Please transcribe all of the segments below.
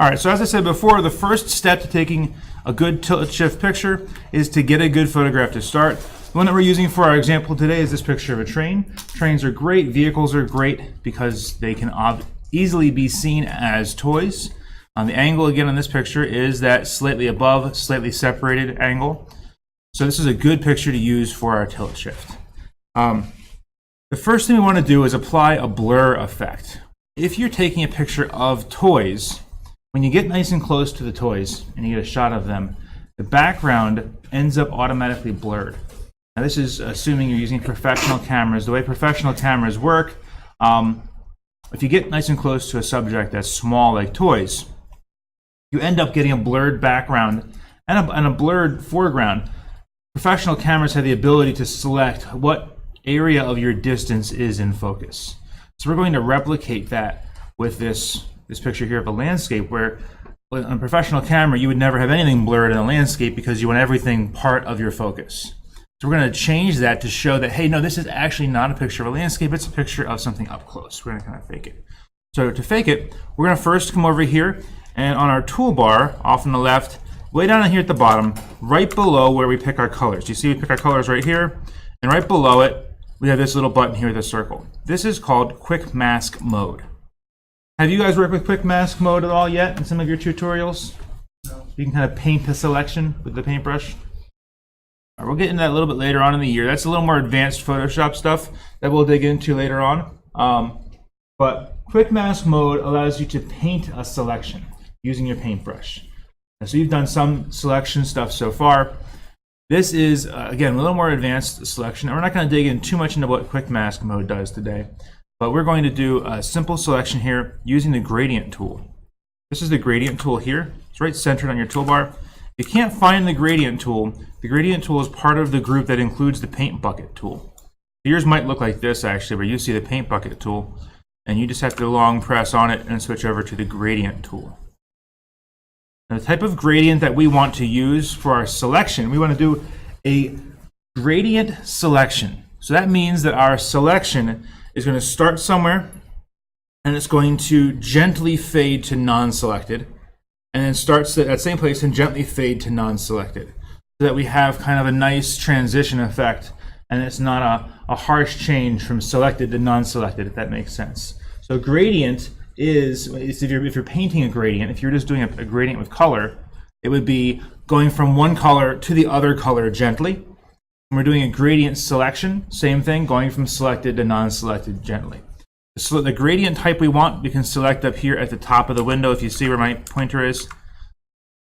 All right, so as I said before, the first step to taking a good tilt shift picture is to get a good photograph to start. The one that we're using for our example today is this picture of a train. Trains are great, vehicles are great because they can easily be seen as toys. The angle again on this picture is that slightly above, slightly separated angle. So this is a good picture to use for our tilt shift. The first thing we want to do is apply a blur effect. If you're taking a picture of toys, when you get nice and close to the toys and you get a shot of them, the background ends up automatically blurred. Now this is assuming you're using professional cameras. The way professional cameras work, if you get nice and close to a subject that's small like toys, you end up getting a blurred background and a blurred foreground. Professional cameras have the ability to select what area of your distance is in focus. So we're going to replicate that with this picture here of a landscape, where on a professional camera you would never have anything blurred in a landscape because you want everything part of your focus. So we're going to change that to show that, hey, no, this is actually not a picture of a landscape, it's a picture of something up close. We're going to kind of fake it. So to fake it, we're going to first come over here and on our toolbar off on the left, way down here at the bottom, right below where we pick our colors. You see we pick our colors right here, and right below it we have this little button here with a circle. This is called Quick Mask Mode. Have you guys worked with Quick Mask Mode at all yet in some of your tutorials? No. You can kind of paint a selection with the paintbrush. All right, we'll get into that a little bit later on in the year. That's a little more advanced Photoshop stuff that we'll dig into later on. But Quick Mask Mode allows you to paint a selection using your paintbrush. So you've done some selection stuff so far. This is, again, a little more advanced selection. And we're not going to dig in too much into what Quick Mask Mode does today. But we're going to do a simple selection here using the gradient tool. This is the gradient tool here. It's right centered on your toolbar. If you can't find the gradient tool is part of the group that includes the paint bucket tool. Yours might look like this actually, where you see the paint bucket tool, and you just have to long press on it and switch over to the gradient tool. Now, the type of gradient that we want to use for our selection, we want to do a gradient selection. So that means that our selection is going to start somewhere, and it's going to gently fade to non-selected, and then starts at that same place and gently fade to non-selected, so that we have kind of a nice transition effect, and it's not a harsh change from selected to non-selected, if that makes sense. So gradient is if you're painting a gradient, if you're just doing a gradient with color, it would be going from one color to the other color gently. When we're doing a gradient selection, same thing, going from selected to non-selected gently. So the gradient type we want, we can select up here at the top of the window. If you see where my pointer is,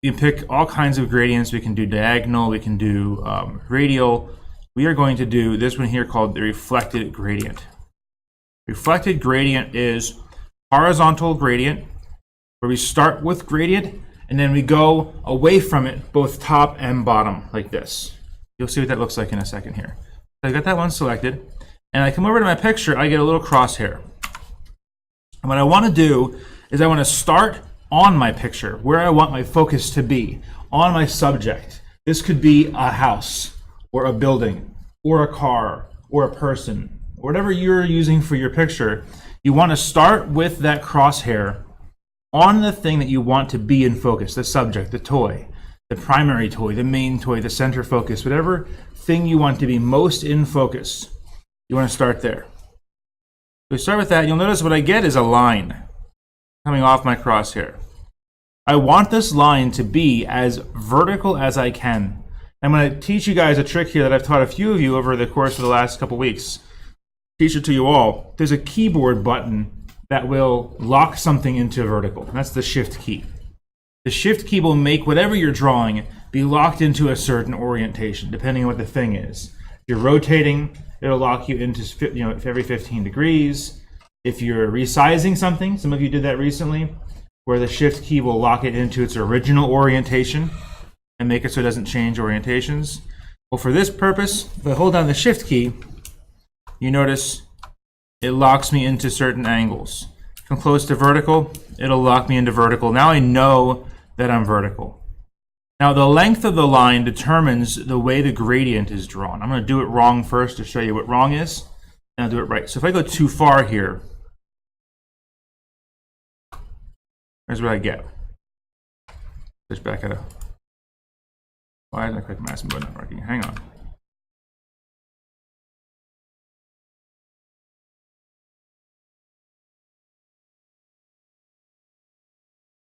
you can pick all kinds of gradients. We can do diagonal, we can do radial. We are going to do this one here called the reflected gradient. Reflected gradient is horizontal gradient, where we start with gradient and then we go away from it, both top and bottom, like this. You'll see what that looks like in a second here. So I got that one selected, and I come over to my picture, I get a little crosshair. And what I want to do is I want to start on my picture, where I want my focus to be, on my subject. This could be a house, or a building, or a car, or a person, whatever you're using for your picture. You want to start with that crosshair on the thing that you want to be in focus, the subject, the toy, the primary toy, the main toy, the center focus, whatever thing you want to be most in focus, you want to start there. We start with that. You'll notice what I get is a line coming off my crosshair. I want this line to be as vertical as I can. I'm going to teach you guys a trick here that I've taught a few of you over the course of the last couple weeks. Teach it to you all. There's a keyboard button that will lock something into vertical. That's the shift key. The shift key will make whatever you're drawing be locked into a certain orientation, depending on what the thing is. If you're rotating, it'll lock you into every 15 degrees. If you're resizing something, some of you did that recently, where the shift key will lock it into its original orientation and make it so it doesn't change orientations. Well, for this purpose, if I hold down the shift key, you notice it locks me into certain angles. Come close to vertical, it'll lock me into vertical. Now I know that I'm vertical. Now the length of the line determines the way the gradient is drawn. I'm going to do it wrong first to show you what wrong is, and I'll do it right. So if I go too far here, here's what I get. Switch back at a. Why is my quick mask mode not working? Hang on.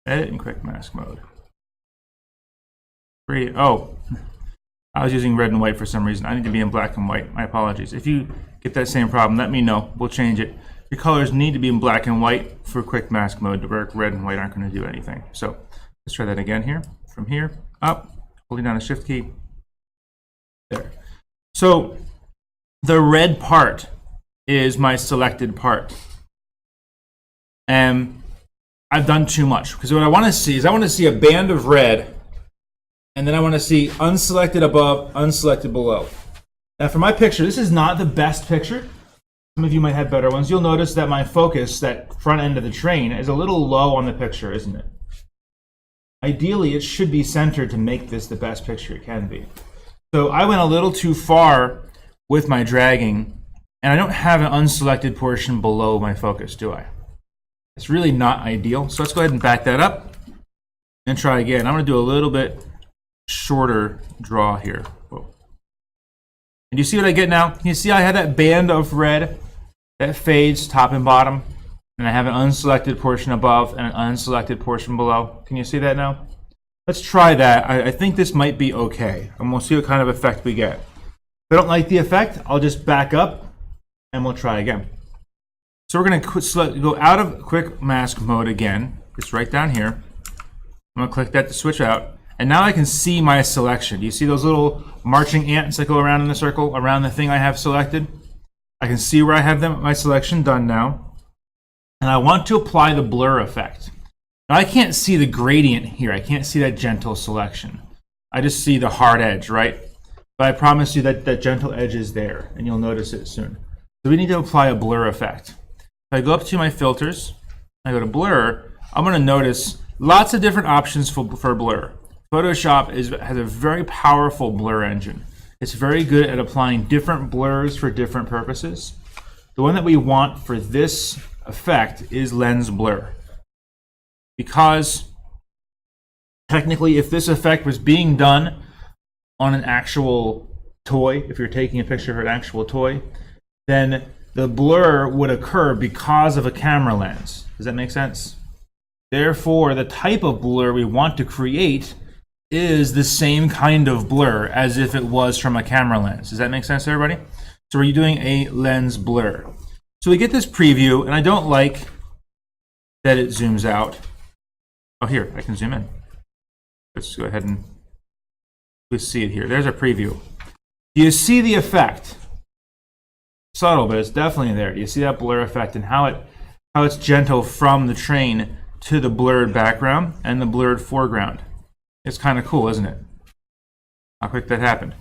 Edit in quick mask mode. Oh, I was using red and white for some reason. I need to be in black and white. My apologies. If you get that same problem, let me know. We'll change it. Your colors need to be in black and white for quick mask mode to work. Red and white aren't going to do anything. So let's try that again here. From here, up, holding down the shift key. There. So the red part is my selected part. And I've done too much. Because what I want to see is I want to see a band of red. And then I want to see unselected above, unselected below. Now for my picture, this is not the best picture. Some of you might have better ones. You'll notice that my focus, that front end of the train, is a little low on the picture, isn't it? Ideally, it should be centered to make this the best picture it can be. So I went a little too far with my dragging, and I don't have an unselected portion below my focus, do I? It's really not ideal. So let's go ahead and back that up and try again. I'm going to do a little bit shorter draw here. Whoa. And you see what I get now? Can you see I have that band of red that fades top and bottom? And I have an unselected portion above and an unselected portion below. Can you see that now? Let's try that. I think this might be okay. And we'll see what kind of effect we get. If I don't like the effect, I'll just back up and we'll try again. So we're going to go out of quick mask mode again. It's right down here. I'm going to click that to switch out. And now I can see my selection. Do you see those little marching ants that go around in a circle around the thing I have selected? I can see where I have my selection done now. And I want to apply the blur effect. Now I can't see the gradient here. I can't see that gentle selection. I just see the hard edge, right? But I promise you that that gentle edge is there, and you'll notice it soon. So we need to apply a blur effect. If I go up to my filters, I go to blur, I'm going to notice lots of different options for blur. Photoshop has a very powerful blur engine. It's very good at applying different blurs for different purposes. The one that we want for this effect is lens blur. Because technically, if this effect was being done on an actual toy, if you're taking a picture of an actual toy, then the blur would occur because of a camera lens. Does that make sense? Therefore, the type of blur we want to create is the same kind of blur as if it was from a camera lens. Does that make sense, everybody? So we're doing a lens blur. So we get this preview, and I don't like that it zooms out. Oh, here, I can zoom in. Let's go ahead and we see it here. There's a preview. Do you see the effect? Subtle, but it's definitely there. Do you see that blur effect and how it's gentle from the train to the blurred background and the blurred foreground? It's kind of cool, isn't it? How quick that happened.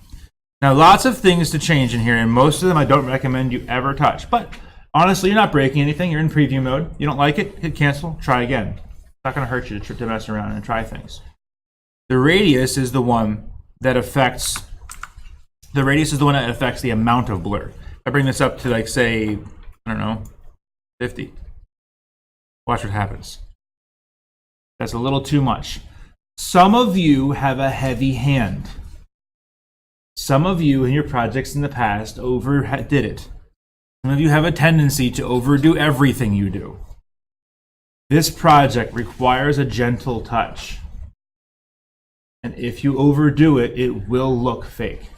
Now, lots of things to change in here, and most of them I don't recommend you ever touch. But honestly, you're not breaking anything. You're in preview mode. You don't like it, hit cancel, try again. It's not going to hurt you to mess around and try things. The radius is the one that affects the amount of blur. I bring this up to, like, say, I don't know, 50. Watch what happens. That's a little too much. Some of you have a heavy hand. Some of you in your projects in the past overdid it. Some of you have a tendency to overdo everything you do. This project requires a gentle touch. And if you overdo it, it will look fake.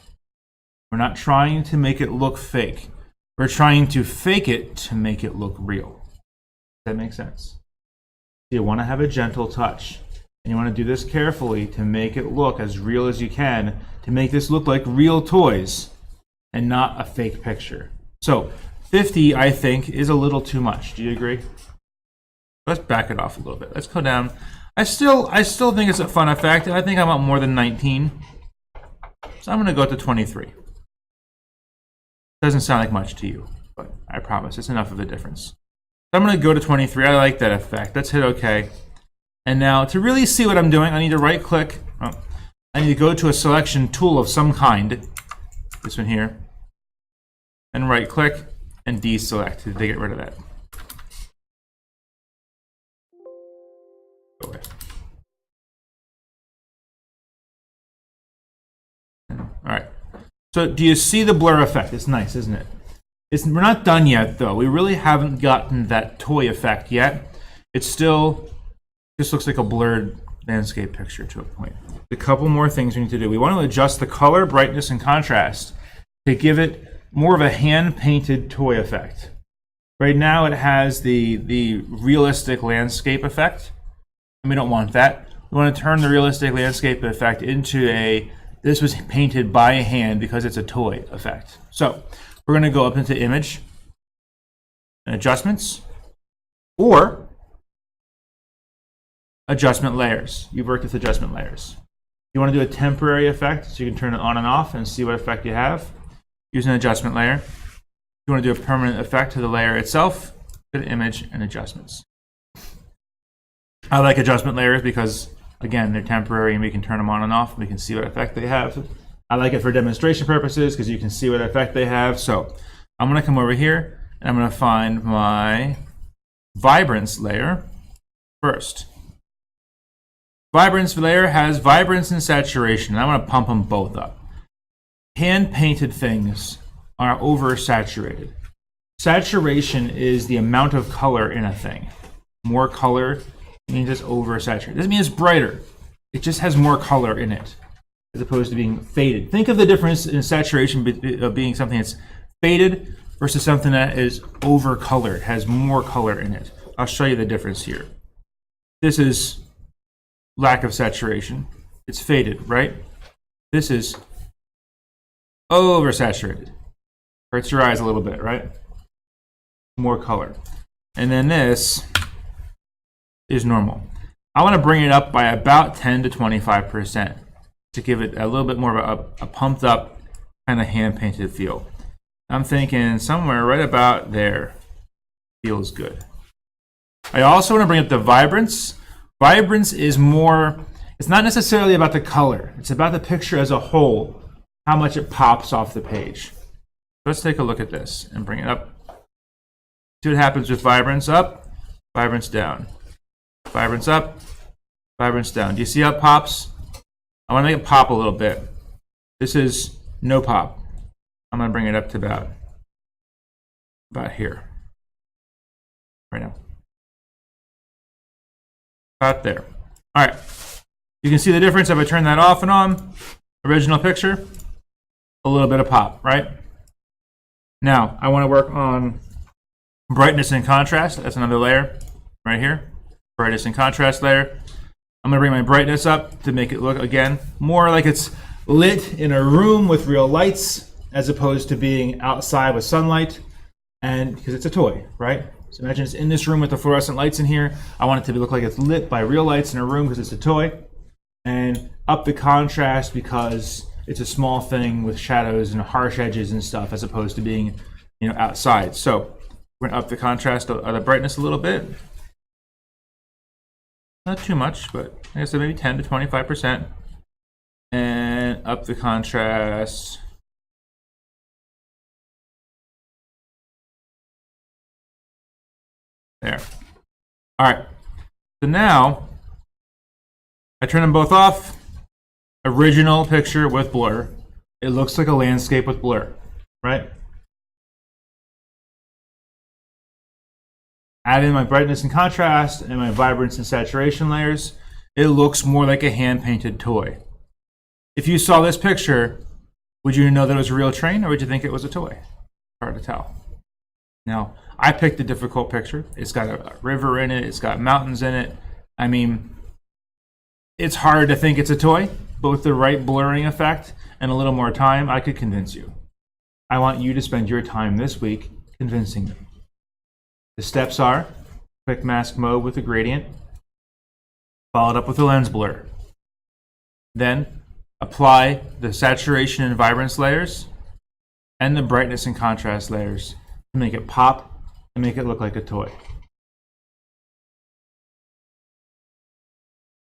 We're not trying to make it look fake. We're trying to fake it to make it look real. Does that make sense? You want to have a gentle touch. And you want to do this carefully to make it look as real as you can, to make this look like real toys and not a fake picture. So 50, I think, is a little too much. Do you agree? Let's back it off a little bit. Let's go down. I still think it's a fun effect. I think I want more than 19. So I'm going to go to 23. Doesn't sound like much to you, but I promise it's enough of a difference. So I'm going to go to 23. I like that effect. Let's hit OK. And now to really see what I'm doing, I need to right click. Oh, I need to go to a selection tool of some kind. This one here. And right click and deselect to get rid of that. Go away. So do you see the blur effect? It's nice, isn't it? We're not done yet, though. We really haven't gotten that toy effect yet. It still just looks like a blurred landscape picture to a point. A couple more things we need to do. We want to adjust the color, brightness, and contrast to give it more of a hand-painted toy effect. Right now it has the realistic landscape effect, and we don't want that. We want to turn the realistic landscape effect into this was painted by hand because it's a toy effect. So we're going to go up into Image and Adjustments, or Adjustment Layers. You've worked with Adjustment Layers. You want to do a temporary effect, so you can turn it on and off and see what effect you have. Use an adjustment layer. If you want to do a permanent effect to the layer itself, go to Image and Adjustments. I like adjustment layers because, again, they're temporary and we can turn them on and off and we can see what effect they have. I like it for demonstration purposes because you can see what effect they have. So I'm going to come over here and I'm going to find my Vibrance layer first. Vibrance layer has vibrance and saturation, and I want to pump them both up. Hand-painted things are oversaturated. Saturation is the amount of color in a thing. More color means it's oversaturated. Doesn't mean it's brighter. It just has more color in it, as opposed to being faded. Think of the difference in saturation of being something that's faded versus something that is over-colored, has more color in it. I'll show you the difference here. This is lack of saturation. It's faded, right? This is oversaturated. Hurts your eyes a little bit, right? More color. And then this is normal. I want to bring it up by about 10 to 25% to give it a little bit more of a pumped up kind of hand-painted feel. I'm thinking somewhere right about there feels good. I also want to bring up the vibrance. Vibrance is more, it's not necessarily about the color. It's about the picture as a whole, how much it pops off the page. Let's take a look at this and bring it up. See what happens with vibrance up, vibrance down. Vibrance up, vibrance down. Do you see how it pops? I want to make it pop a little bit. This is no pop. I'm going to bring it up to about here. Right now. About there. All right. You can see the difference if I turn that off and on. Original picture. A little bit of pop, right? Now, I want to work on brightness and contrast. That's another layer right here. Brightness and contrast layer. I'm going to bring my brightness up to make it look, again, more like it's lit in a room with real lights as opposed to being outside with sunlight, and because it's a toy, right? So imagine it's in this room with the fluorescent lights in here. I want it to look like it's lit by real lights in a room because it's a toy. And up the contrast because it's a small thing with shadows and harsh edges and stuff as opposed to being, outside. So we're going to up the contrast of the brightness a little bit. Not too much, but I guess maybe 10 to 25%. And up the contrast. There. All right. So now I turn them both off. Original picture with blur. It looks like a landscape with blur, right? Add in my brightness and contrast and my vibrance and saturation layers. It looks more like a hand-painted toy. If you saw this picture, would you know that it was a real train or would you think it was a toy? Hard to tell. Now, I picked a difficult picture. It's got a river in it. It's got mountains in it. I mean, it's hard to think it's a toy, but with the right blurring effect and a little more time, I could convince you. I want you to spend your time this week convincing me. The steps are quick mask mode with a gradient, followed up with a lens blur. Then apply the saturation and vibrance layers and the brightness and contrast layers to make it pop and make it look like a toy.